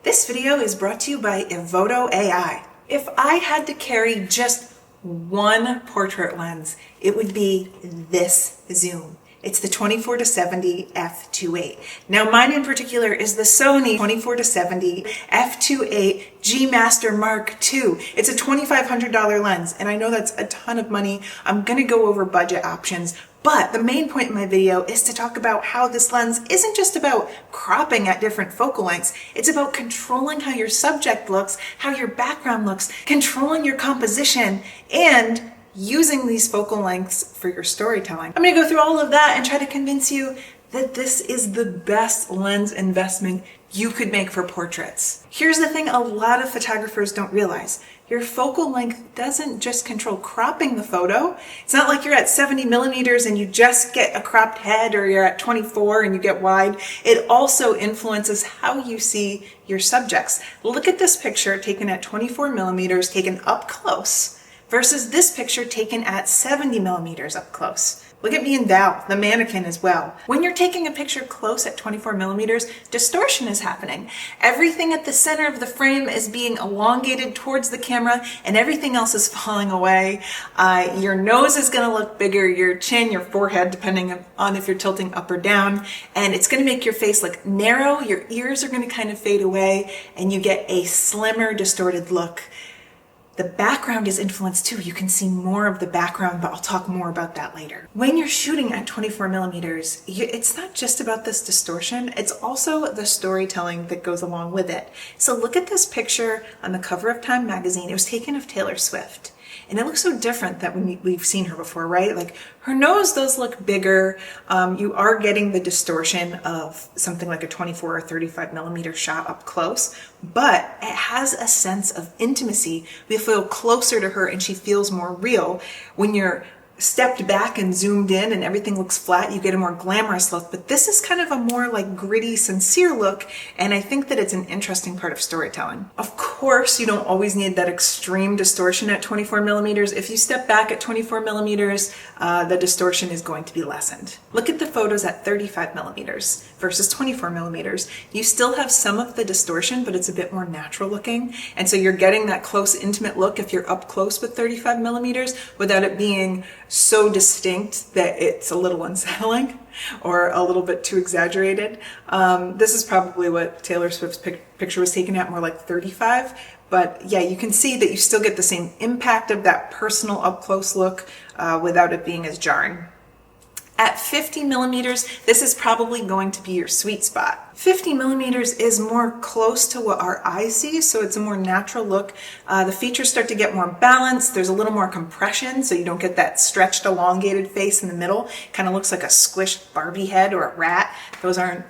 This video is brought to you by Evoto AI. If I had to carry just one portrait lens, it would be this zoom. It's the 24-70 f2.8. Now mine in particular is the Sony 24-70 f2.8 G Master Mark II. It's a $2,500 lens, and I know that's a ton of money. I'm gonna go over budget options, but the main point in my video is to talk about how this lens isn't just about cropping at different focal lengths. It's about controlling how your subject looks, how your background looks, controlling your composition, and using these focal lengths for your storytelling. I'm gonna go through all of that and try to convince you that this is the best lens investment you could make for portraits. Here's the thing a lot of photographers don't realize. Your focal length doesn't just control cropping the photo. It's not like you're at 70 millimeters and you just get a cropped head, or you're at 24 and you get wide. It also influences how you see your subjects. Look at this picture taken at 24 millimeters, taken up close, versus this picture taken at 70 millimeters up close. Look at me and Val, the mannequin as well. When you're taking a picture close at 24 millimeters, distortion is happening. Everything at the center of the frame is being elongated towards the camera and everything else is falling away. Your nose is gonna look bigger, your chin, your forehead, depending on if you're tilting up or down, and it's gonna make your face look narrow, your ears are gonna kind of fade away, and you get a slimmer, distorted look. The background is influenced too. You can see more of the background, but I'll talk more about that later. When you're shooting at 24 millimeters, it's not just about this distortion, it's also the storytelling that goes along with it. So look at this picture on the cover of Time magazine. It was taken of Taylor Swift. And it looks so different than when we've seen her before, right? Like her nose does look bigger. You are getting the distortion of something like a 24 or 35 millimeter shot up close, but it has a sense of intimacy. We feel closer to her and she feels more real. When you're stepped back and zoomed in and everything looks flat, you get a more glamorous look, but this is kind of a more like gritty, sincere look, and I think that it's an interesting part of storytelling. Of course, you don't always need that extreme distortion at 24 millimeters. If you step back at 24 millimeters, the distortion is going to be lessened. Look at the photos at 35 millimeters versus 24 millimeters. You still have some of the distortion, but it's a bit more natural looking, and so you're getting that close, intimate look if you're up close with 35 millimeters without it being so distinct that it's a little unsettling or a little bit too exaggerated. This is probably what Taylor Swift's picture was taken at, more like 35. But yeah, you can see that you still get the same impact of that personal up close look without it being as jarring. At 50 millimeters, this is probably going to be your sweet spot. 50 millimeters is more close to what our eyes see, so it's a more natural look. The features start to get more balanced. There's a little more compression, so you don't get that stretched, elongated face in the middle. Kind of looks like a squished Barbie head or a rat. Those aren't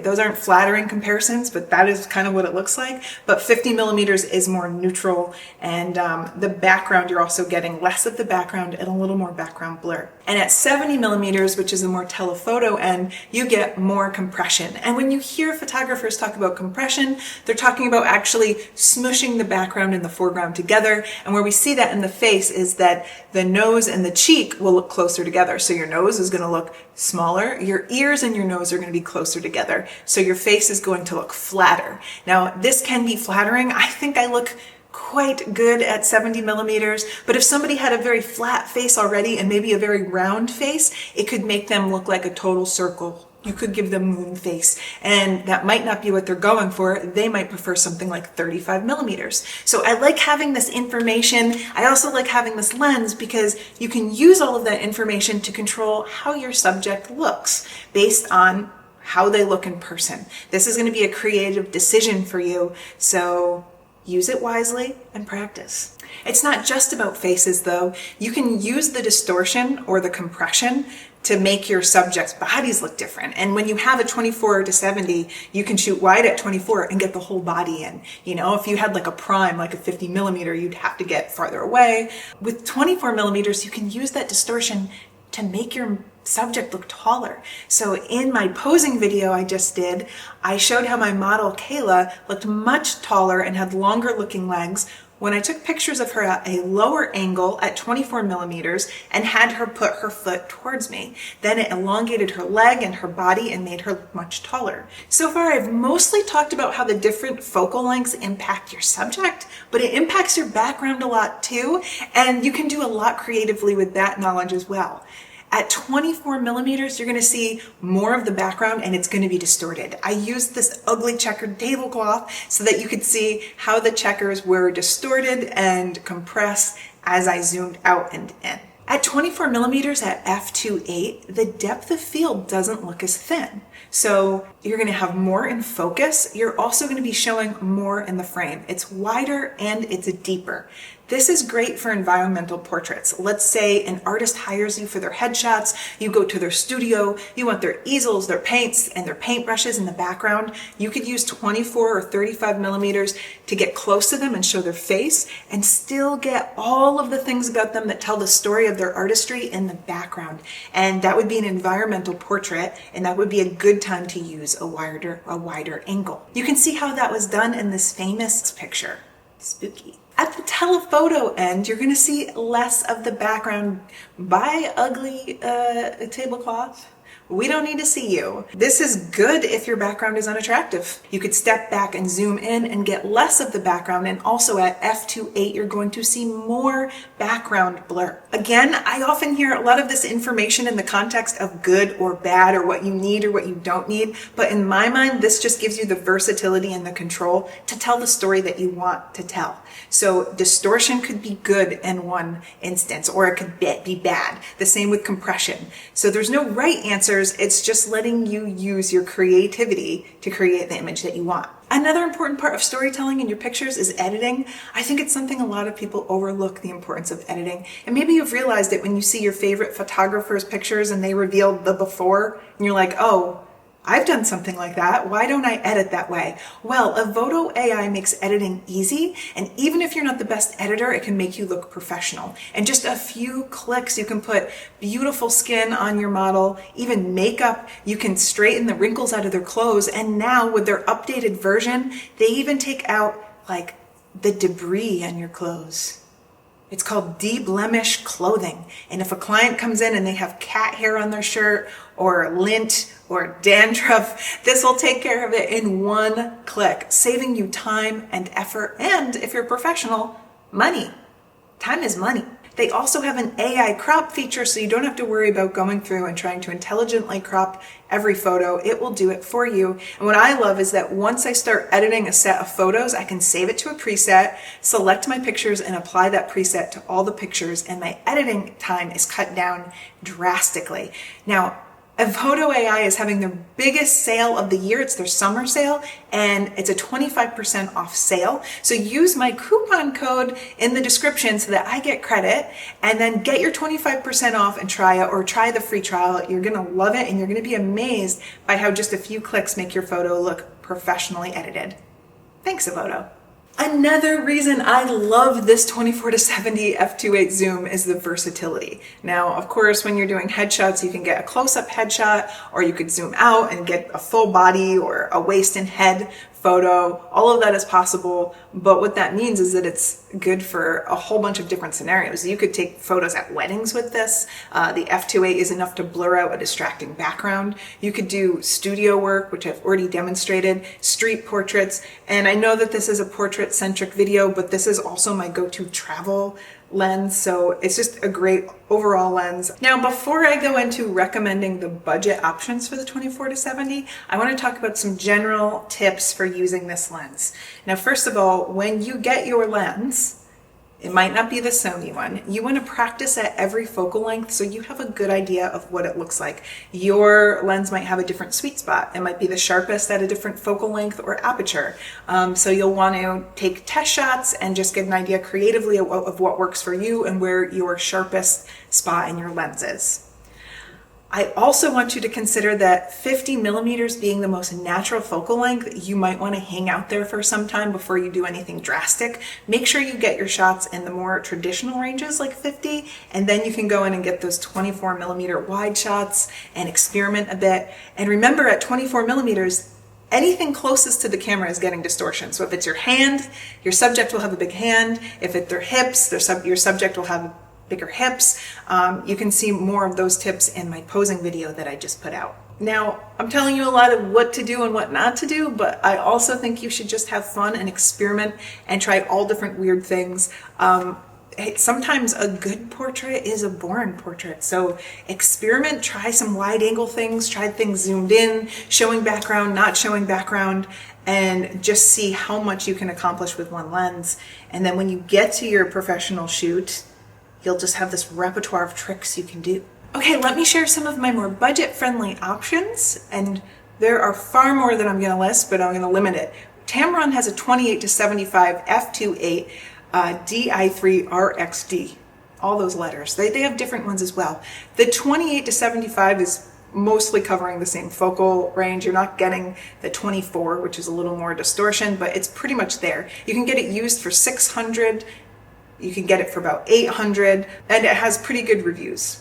those aren't flattering comparisons, but that is kind of what it looks like. But 50 millimeters is more neutral, and the background, you're also getting less of the background and a little more background blur. And at 70 millimeters, which is a more telephoto end, you get more compression. And when you hear photographers talk about compression, they're talking about actually smushing the background and the foreground together. And where we see that in the face is that the nose and the cheek will look closer together. So your nose is going to look smaller, your ears and your nose are going to be closer together. So your face is going to look flatter. Now, this can be flattering. I think I look quite good at 70 millimeters, but if somebody had a very flat face already and maybe a very round face, it could make them look like a total circle. You could give them moon face, and that might not be what they're going for. They might prefer something like 35 millimeters. So I like having this information. I also like having this lens because you can use all of that information to control how your subject looks based on how they look in person. This is going to be a creative decision for you, so use it wisely and practice. It's not just about faces though. You can use the distortion or the compression to make your subjects' bodies look different. And when you have a 24-70, you can shoot wide at 24 and get the whole body in. You know, if you had like a prime, like a 50 millimeter, you'd have to get farther away. With 24 millimeters, you can use that distortion to make your subject look taller. So in my posing video I just did, I showed how my model Kayla looked much taller and had longer looking legs when I took pictures of her at a lower angle at 24 millimeters and had her put her foot towards me. Then it elongated her leg and her body and made her look much taller. So far, I've mostly talked about how the different focal lengths impact your subject, but it impacts your background a lot too, and you can do a lot creatively with that knowledge as well. At 24 millimeters, you're going to see more of the background and it's going to be distorted. I used this ugly checkered tablecloth so that you could see how the checkers were distorted and compressed as I zoomed out and in. At 24 millimeters at f2.8, the depth of field doesn't look as thin. So you're going to have more in focus. You're also going to be showing more in the frame. It's wider and it's deeper. This is great for environmental portraits. Let's say an artist hires you for their headshots, you go to their studio, you want their easels, their paints, and their paintbrushes in the background. You could use 24 or 35 millimeters to get close to them and show their face and still get all of the things about them that tell the story of their artistry in the background. And that would be an environmental portrait, and that would be a good time to use a wider angle. You can see how that was done in this famous picture. Spooky. At the telephoto end, you're going to see less of the background. Bye, ugly tablecloth. We don't need to see you. This is good if your background is unattractive. You could step back and zoom in and get less of the background, and also at f2.8 you're going to see more background blur. Again, I often hear a lot of this information in the context of good or bad or what you need or what you don't need, but in my mind this just gives you the versatility and the control to tell the story that you want to tell. So distortion could be good in one instance, or it could be bad. The same with compression. So there's no right answers. It's just letting you use your creativity to create the image that you want. Another important part of storytelling in your pictures is editing. I think it's something a lot of people overlook, the importance of editing. And maybe you've realized it when you see your favorite photographer's pictures and they reveal the before, and you're like, oh, I've done something like that. Why don't I edit that way? Well, Evoto AI makes editing easy, and even if you're not the best editor, it can make you look professional. In just a few clicks, you can put beautiful skin on your model, even makeup. You can straighten the wrinkles out of their clothes, and now with their updated version, they even take out like the debris on your clothes. It's called de-blemish clothing. And if a client comes in and they have cat hair on their shirt or lint or dandruff, this will take care of it in one click, saving you time and effort. And if you're a professional, money. Time is money. They also have an AI crop feature, so you don't have to worry about going through and trying to intelligently crop every photo. It will do it for you. And what I love is that once I start editing a set of photos, I can save it to a preset, select my pictures, and apply that preset to all the pictures, and my editing time is cut down drastically. Now, Evoto AI is having their biggest sale of the year. It's their summer sale, and it's a 25% off sale. So use my coupon code in the description so that I get credit, and then get your 25% off and try it, or try the free trial. You're going to love it, and you're going to be amazed by how just a few clicks make your photo look professionally edited. Thanks, Evoto. Another reason I love this 24-70 f2.8 zoom is the versatility. Now, of course, when you're doing headshots, you can get a close-up headshot, or you could zoom out and get a full body or a waist and head photo. All of that is possible, but what that means is that it's good for a whole bunch of different scenarios. You could take photos at weddings with this. The f2.8 is enough to blur out a distracting background. You could do studio work, which I've already demonstrated, street portraits, and I know that this is a portrait-centric video, but this is also my go-to travel lens, so it's just a great overall lens. Now, before I go into recommending the budget options for the 24-70, I want to talk about some general tips for using this lens. Now, first of all, when you get your lens, it might not be the Sony one. You want to practice at every focal length so you have a good idea of what it looks like. Your lens might have a different sweet spot. It might be the sharpest at a different focal length or aperture. So you'll want to take test shots and just get an idea creatively of what works for you and where your sharpest spot in your lens is. I also want you to consider that 50 millimeters being the most natural focal length, you might want to hang out there for some time before you do anything drastic. Make sure you get your shots in the more traditional ranges like 50, and then you can go in and get those 24 millimeter wide shots and experiment a bit. And remember, at 24 millimeters, anything closest to the camera is getting distortion. So if it's your hand, your subject will have a big hand. If it's their hips, your subject will have bigger hips. You can see more of those tips in my posing video that I just put out. Now, I'm telling you a lot of what to do and what not to do, but I also think you should just have fun and experiment and try all different weird things. Sometimes a good portrait is a boring portrait. So experiment, try some wide angle things, try things zoomed in, showing background, not showing background, and just see how much you can accomplish with one lens. And then when you get to your professional shoot, you'll just have this repertoire of tricks you can do. Okay, let me share some of my more budget-friendly options, and there are far more than I'm gonna list, but I'm gonna limit it. Tamron has a 28-75 f2.8 Di3 RXD, all those letters. They have different ones as well. The 28-75 is mostly covering the same focal range. You're not getting the 24, which is a little more distortion, but it's pretty much there. You can get it used for 600, you can get it for about 800, and it has pretty good reviews.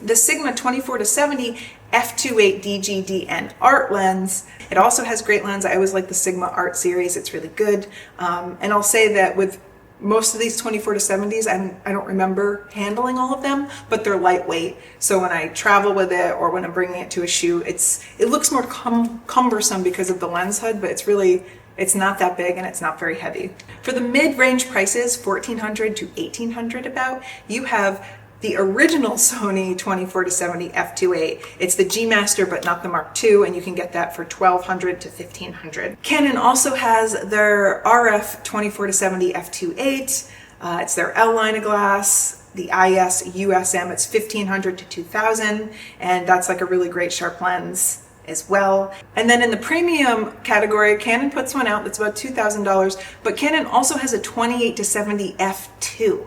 The Sigma 24-70 f2.8 DGDN art lens. It also has great lens. I always like the Sigma art series. It's really good. And I'll say that with most of these 24-70s, I don't remember handling all of them, but they're lightweight. So when I travel with it or when I'm bringing it to a shoot, it looks more cumbersome because of the lens hood, but it's not that big and it's not very heavy. For the mid-range prices, $1,400 to $1,800 about, you have the original Sony 24-70 f2.8. It's the G Master, but not the Mark II, and you can get that for $1,200 to $1,500. Canon also has their RF 24-70 f2.8. It's their L line of glass. The IS USM, it's $1,500 to $2,000, and that's like a really great sharp lens as well. And then in the premium category, Canon puts one out that's about $2,000, but Canon also has a 28-70 f2.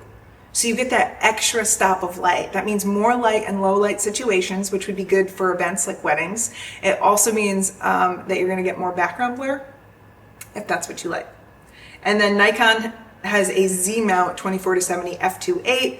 So you get that extra stop of light. That means more light and low light situations, which would be good for events like weddings. It also means that you're gonna get more background blur, if that's what you like. And then Nikon has a Z-mount 24-70 f2.8,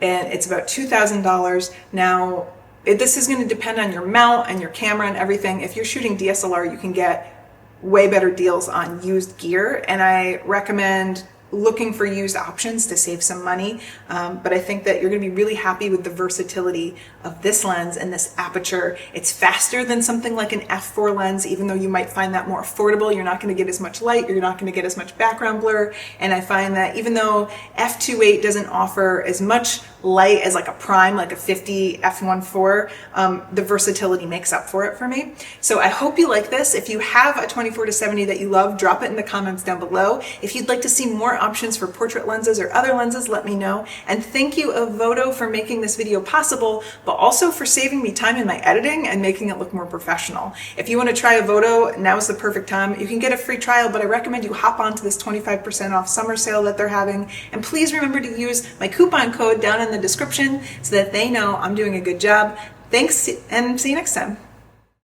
and it's about $2,000. Now, this is gonna depend on your mount and your camera and everything. If you're shooting DSLR, you can get way better deals on used gear, and I recommend looking for used options to save some money, but I think that you're going to be really happy with the versatility of this lens and this aperture. It's faster than something like an f4 lens, even though you might find that more affordable. You're not going to get as much light, you're not going to get as much background blur, and I find that even though f2.8 doesn't offer as much light as like a prime, like a 50 f1.4, the versatility makes up for it for me. So I hope you like this. If you have a 24-70 that you love, drop it in the comments down below. If you'd like to see more options for portrait lenses or other lenses, let me know. And thank you, Evoto, for making this video possible, but also for saving me time in my editing and making it look more professional. If you want to try Evoto, now's the perfect time. You can get a free trial, but I recommend you hop onto this 25% off summer sale that they're having. And please remember to use my coupon code down in the description so that they know I'm doing a good job. Thanks, and see you next time.